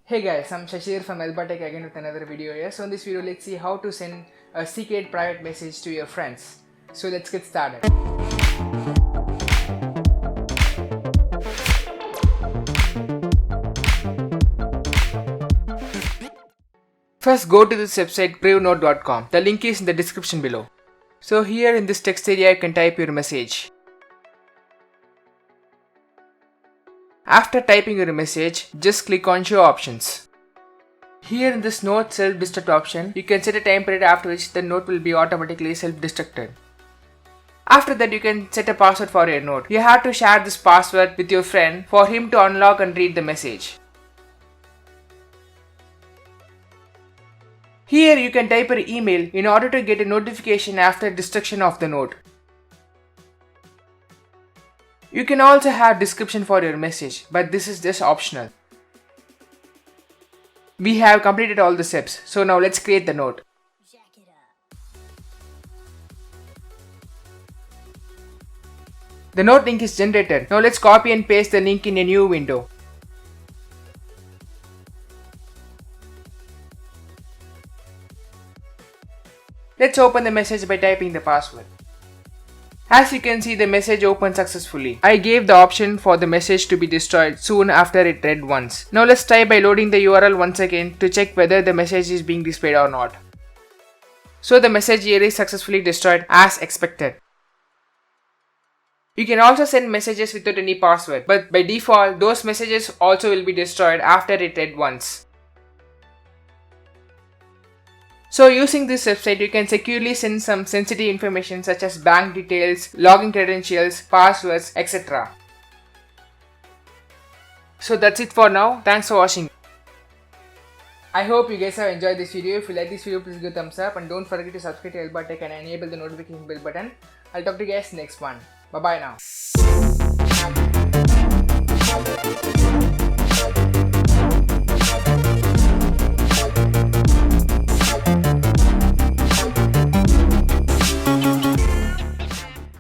Hey guys, I'm Shashir from ElbatecC again with another video here. So in this video, let's see how to send a secret private message to your friends. So let's get started. First go to this website privnote.com. The link is in the description below. So here in this text area you can type your message. After typing your message, just click on show options. Here in this note self-destruct option, you can set a time period after which the note will be automatically self-destructed. After that you can set a password for your note. You have to share this password with your friend for him to unlock and read the message. Here you can type your email in order to get a notification after destruction of the note. You can also have description for your message, but this is just optional. We have completed all the steps, so now let's create the note. The note link is generated. Now let's copy and paste the link in a new window. Let's open the message by typing the password. As you can see, the message opened successfully. I gave the option for the message to be destroyed soon after it read once. Now let's try by loading the URL once again to check whether the message is being displayed or not. So the message here is successfully destroyed as expected. You can also send messages without any password, but by default those messages also will be destroyed after it read once. So using this website, you can securely send some sensitive information such as bank details, login credentials, passwords, etc. So that's it for now. Thanks for watching. I hope you guys have enjoyed this video. If you like this video, please give a thumbs up and don't forget to subscribe to ElbatecC and enable the notification bell button. I'll talk to you guys next one. Bye bye now.